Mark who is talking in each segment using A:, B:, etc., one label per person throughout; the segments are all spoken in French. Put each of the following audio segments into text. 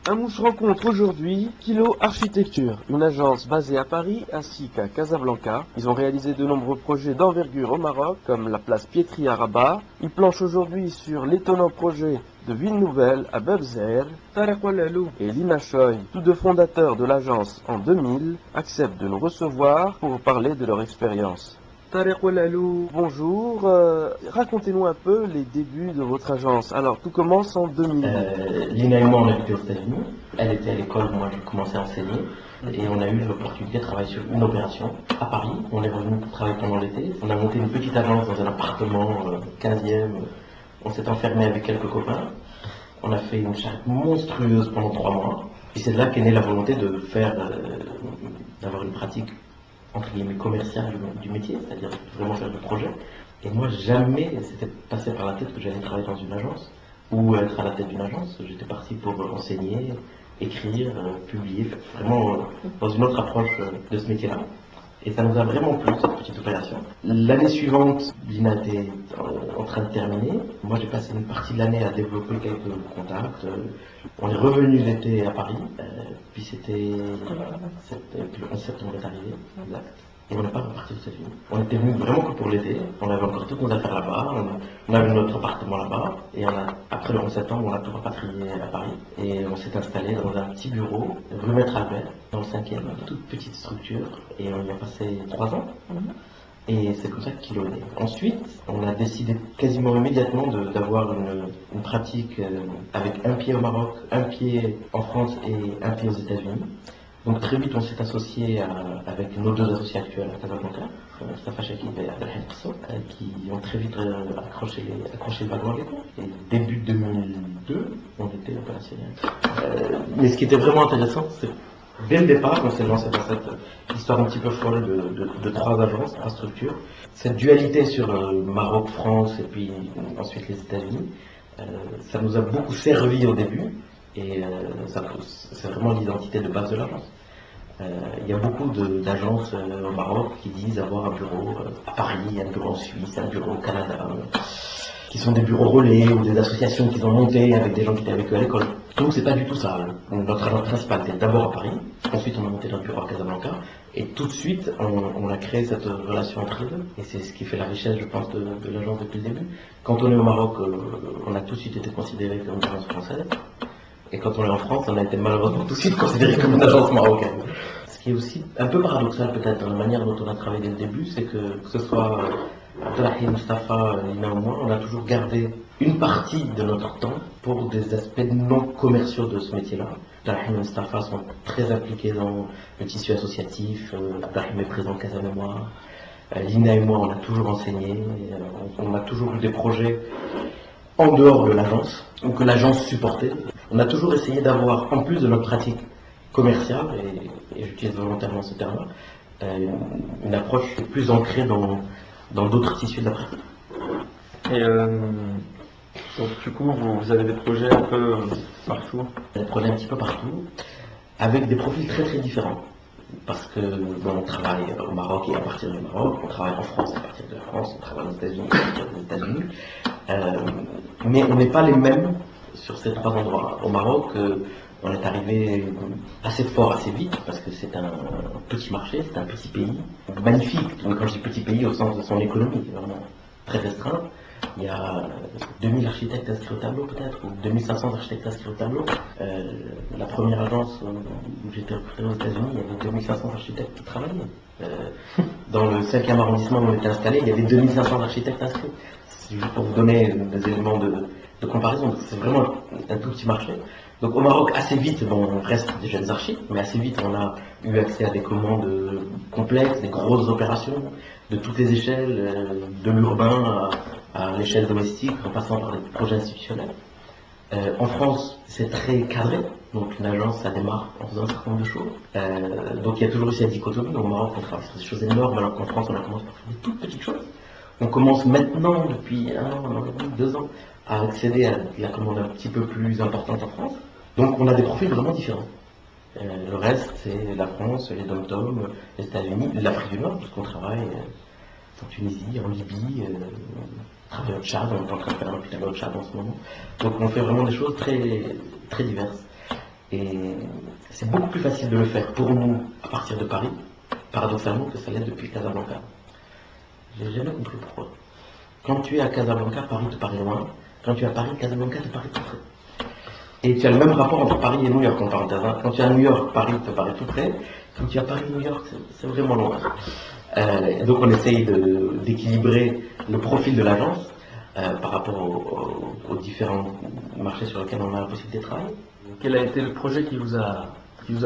A: Amouche rencontre aujourd'hui Kilo Architecture, une agence basée à Paris ainsi qu'à Casablanca. Ils ont réalisé de nombreux projets d'envergure au Maroc, comme la place Pietri à Rabat. Ils planchent aujourd'hui sur l'étonnant projet de ville nouvelle à Bebzer. Tarek Oualalou et Lina Choy, tous deux fondateurs de l'agence en 2000, acceptent de nous recevoir pour parler de leur expérience. Tarek Oualalou, bonjour. Racontez-nous un peu les débuts de votre agence. Alors, tout commence en 2000.
B: Lina et moi, on habitait aux États-Unis. Elle était à l'école, moi j'ai commencé à enseigner. Et on a eu l'opportunité de travailler sur une opération à Paris. On est revenu pour travailler pendant l'été. On a monté une petite agence dans un appartement 15e. On s'est enfermé avec quelques copains. On a fait une charrette monstrueuse pendant 3 mois. Et c'est de là qu'est née la volonté de d'avoir une pratique entre guillemets commerciale du métier, c'est-à-dire vraiment faire du projet. Et moi, jamais c'était passé par la tête que j'allais travailler dans une agence ou être à la tête d'une agence. J'étais parti pour enseigner, écrire, publier, vraiment dans une autre approche de ce métier-là. Et ça nous a vraiment plu, cette petite opération. L'année suivante, Lina était en train de terminer. Moi, j'ai passé une partie de l'année à développer quelques contacts. On est revenu l'été à Paris. Puis c'était le 11 septembre est arrivé. Exact. Et on n'est pas reparti aux États-Unis. On était venus vraiment que pour l'été. On avait encore toutes nos affaires là-bas. On avait notre appartement là-bas. Et après le 11 septembre, on a tout rapatrié à Paris. Et on s'est installé dans un petit bureau, rue Maître Albert, dans le 5e, une toute petite structure. Et on y a passé 3 ans. Et c'est comme ça qu'il est né. Ensuite, on a décidé quasiment immédiatement d'avoir une pratique avec un pied au Maroc, un pied en France et un pied aux États-Unis. Donc très vite, on s'est associé avec nos 2 associés actuels à Casablanca, Mustafa Chakib et Abdelhamid Qsso, qui ont très vite accroché le wagon avec nous. Et début 2002, on était opérationnel. Mais ce qui était vraiment intéressant, c'est dès le départ, on s'est lancé dans cette histoire un petit peu folle de 3 agences, 3 structures. Cette dualité sur Maroc, France et puis ensuite les États-Unis, ça nous a beaucoup servi au début. Et c'est vraiment l'identité de base de l'agence. Il y a beaucoup d'agences au Maroc qui disent avoir un bureau à Paris, un bureau en Suisse, un bureau au Canada, qui sont des bureaux relais ou des associations qu'ils ont montées avec des gens qui étaient avec eux à l'école. Donc c'est pas du tout ça. Notre agence principale était d'abord à Paris, ensuite on a monté notre bureau à Casablanca, et tout de suite on a créé cette relation entre les deux. Et c'est ce qui fait la richesse, je pense, de l'agence depuis le début. Quand on est au Maroc, on a tout de suite été considéré comme une agence française. Et quand on est en France, on a été malheureusement tout de suite considéré comme une agence marocaine. Ce qui est aussi un peu paradoxal peut-être dans la manière dont on a travaillé dès le début, c'est que ce soit Abdelhamid, Mustafa, Lina ou moi, on a toujours gardé une partie de notre temps pour des aspects non commerciaux de ce métier-là. Abdelhamid et Mustafa sont très impliqués dans le tissu associatif, Abdelhamid est présent à Casa Mémoire. Lina et moi, on a toujours enseigné, on a toujours eu des projets en dehors de l'agence, ou que l'agence supportait. On a toujours essayé d'avoir, en plus de notre pratique commerciale, et j'utilise volontairement ce terme-là, une approche plus ancrée dans d'autres tissus de la pratique.
C: Et donc du coup, vous avez des projets un peu partout?
B: Des projets un petit peu partout, avec des profils très très différents. Parce que on travaille au Maroc et à partir du Maroc, on travaille en France à partir de la France, on travaille aux États-Unis à partir des États-Unis. Mais on n'est pas les mêmes sur ces 3 endroits. Au Maroc, on est arrivé assez fort, assez vite, parce que c'est un petit marché, c'est un petit pays, magnifique. Donc quand je dis petit pays au sens de son économie, c'est vraiment très restreint. Il y a 2000 architectes inscrits au tableau peut-être, ou 2500 architectes inscrits au tableau. La première agence où j'étais recruté aux États-Unis, il y avait 2500 architectes qui travaillaient. Dans le 5e arrondissement où on était installé, il y avait 2500 architectes inscrits. C'est juste pour vous donner des éléments de comparaison. C'est vraiment un tout petit marché. Donc au Maroc, assez vite, on reste des jeunes archis, mais assez vite on a eu accès à des commandes complexes, des grosses opérations, de toutes les échelles, de l'urbain à l'échelle domestique, en passant par des projets institutionnels. En France, c'est très cadré, donc une agence, ça démarre en faisant un certain nombre de choses. Donc il y a toujours eu cette dichotomie. Au Maroc, on travaille sur des choses énormes, alors qu'en France, on a commencé par faire des toutes petites choses. On commence maintenant, depuis 1 an, 2 ans, à accéder à la commande un petit peu plus importante en France. Donc on a des profils vraiment différents. Le reste, c'est la France, les dom-toms, les États-Unis, l'Afrique du Nord, parce qu'on travaille en Tunisie, en Libye, on travaille au Tchad, on est en train de faire un hôpital au Tchad en ce moment. Donc on fait vraiment des choses très, très diverses. Et c'est beaucoup plus facile de le faire pour nous à partir de Paris, paradoxalement, que ça l'est depuis Casablanca. J'ai jamais compris pourquoi. Quand tu es à Casablanca, Paris te paraît loin. Quand tu es à Paris, Casablanca te paraît tout près. Et tu as le même rapport entre Paris et New York en parenthèse. Quand tu es à New York, Paris te paraît tout près. Quand tu es à Paris, New York, c'est vraiment loin. Donc on essaye d'équilibrer le profil de l'agence par rapport aux différents marchés sur lesquels on a la possibilité de travailler.
A: Quel a été le projet qui vous a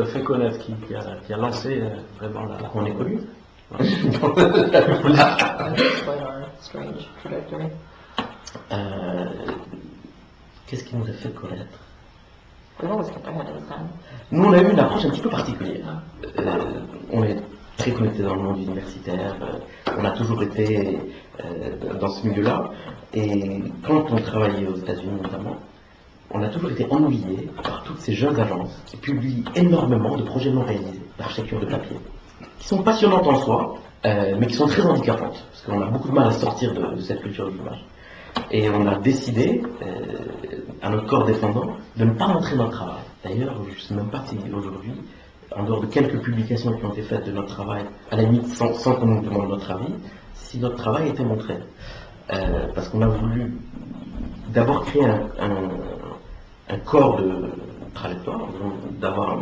A: fait connaître, qui a lancé vraiment la...
B: On est connu.
D: That's quite our strange trajectory.
B: Qu'est-ce qui nous a fait connaître?
D: We've always kept our head in the sand.
B: Nous, on a eu une approche un petit peu particulière. On est très connecté dans le monde universitaire. On a toujours été dans ce milieu-là. Et quand on travaillait aux États-Unis notamment, on a toujours été ennuyé par toutes ces jeunes agences qui publient énormément de projets non réalisés, d'architecture de papier, qui sont passionnantes en soi, mais qui sont très handicapantes, parce qu'on a beaucoup de mal à sortir de cette culture de l'image. Et on a décidé, à notre corps défendant, de ne pas montrer notre travail. D'ailleurs, je ne sais même pas si aujourd'hui, en dehors de quelques publications qui ont été faites de notre travail, à la limite sans qu'on nous demande notre avis, si notre travail était montré. Parce qu'on a voulu d'abord créer un corps de trajectoire, d'avoir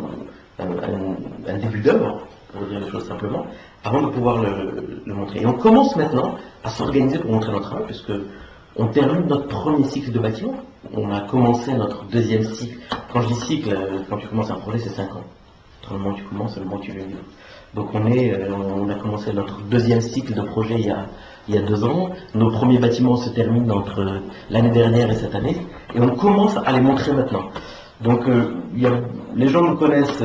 B: un début d'œuvre, pour dire les choses simplement, avant de pouvoir le montrer. Et on commence maintenant à s'organiser pour montrer notre travail, puisque on termine notre premier cycle de bâtiment. On a commencé notre deuxième cycle. Quand je dis cycle, quand tu commences un projet, c'est 5 ans. Entre le moment où tu commences et le moment où tu le livres. Donc on a commencé notre deuxième cycle de projet il y a 2 ans. Nos premiers bâtiments se terminent entre l'année dernière et cette année. Et on commence à les montrer maintenant. Donc les gens nous connaissent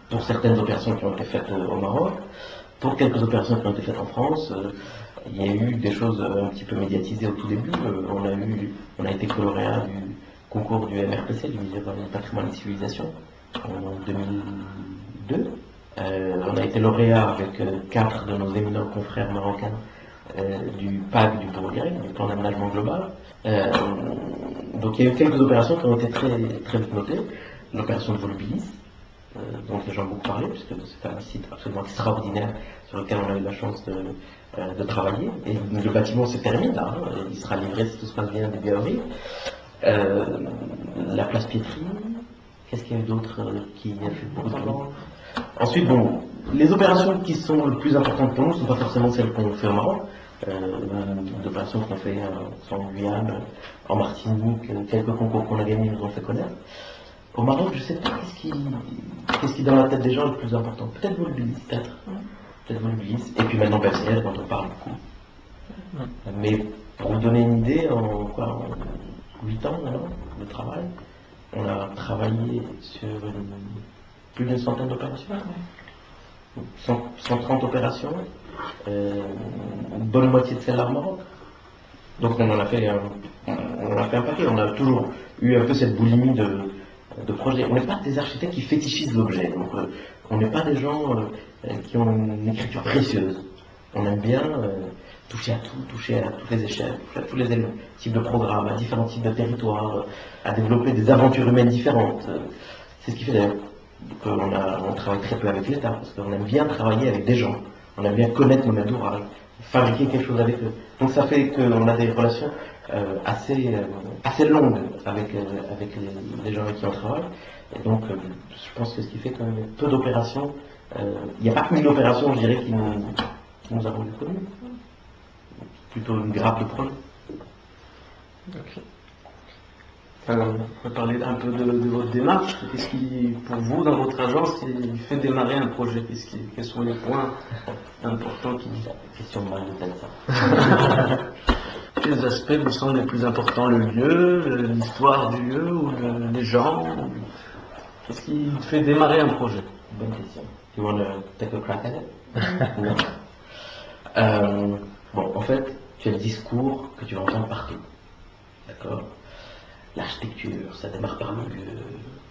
B: pour certaines opérations qui ont été faites au Maroc, pour quelques opérations qui ont été faites en France. Il y a eu des choses un petit peu médiatisées au tout début. On a été lauréat du concours du MRPC, du Musée du Patrimoine et Civilisation, en 2002. On a été lauréat avec 4 de nos éminents confrères marocains du PAG du Bourg-Guéret, du plan d'aménagement global. Donc il y a eu quelques opérations qui ont été très, très vite notées. L'opération de Volubilis, dont les gens ont beaucoup parlé, puisque c'est un site absolument extraordinaire sur lequel on a eu la chance de travailler. Et le bâtiment se termine là, il sera livré si tout se passe bien début avril. La place Pietri, qu'est-ce qu'il y a eu d'autre qui a fait beaucoup de temps? Ensuite, bon, les opérations qui sont les plus importantes pour nous ne sont pas forcément celles qu'on fait au Maroc. Les opérations qu'on fait en Guyane, en Martinique, quelques concours qu'on a gagnés nous ont fait connaître. Au Maroc, je ne sais pas qu'est-ce qui dans la tête des gens est le plus important. Peut-être Volubilis, peut-être Volubilis. Et puis maintenant PCL, dont on parle beaucoup. Mais pour vous donner une idée, en 8 ans maintenant de travail, on a travaillé sur plus d'une centaine d'opérations. 130 opérations, une bonne moitié de celles-là au Maroc. Donc on en a fait un paquet. On a toujours eu un peu cette boulimie de projets. On n'est pas des architectes qui fétichisent l'objet. Donc on n'est pas des gens qui ont une écriture précieuse. On aime bien toucher à tout, toucher à toutes les échelles, toucher à tous les types de programmes, à différents types de territoires, à développer des aventures humaines différentes. C'est ce qui fait d'ailleurs qu'on travaille très peu avec l'État, parce qu'on aime bien travailler avec des gens, on aime bien connaître nos maîtres d'ouvrage, fabriquer quelque chose avec eux. Donc ça fait qu'on a des relations assez longues avec les gens avec qui on travaille. Et donc je pense que ce qui fait qu'on a peu d'opérations, il n'y a pas une opération, je dirais, qui nous a rendu connus. Plutôt une grappe de projets.
A: Okay. Alors, on va parler un peu de votre démarche. Qu'est-ce qui, pour vous, dans votre agence, qui fait démarrer un projet? Quels sont les points importants qui...
B: Question de mal de tête, ça.
A: Quels aspects vous semblent les plus importants? Le lieu, l'histoire du lieu, ou les gens? Qu'est-ce qui fait démarrer un projet?
B: Bonne question. You want to take a crack at it? Non. Bon, en fait, tu as le discours que tu vas entendre partout. D'accord? L'architecture, ça démarre par le lieu,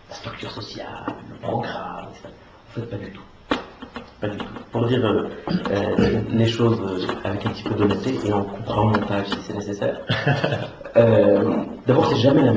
B: la structure sociale, le programme, etc. En fait, pas du tout. Pas du tout. Pour dire les choses avec un petit peu d'honnêteté, et on coupera au montage si c'est nécessaire. D'abord, c'est jamais la même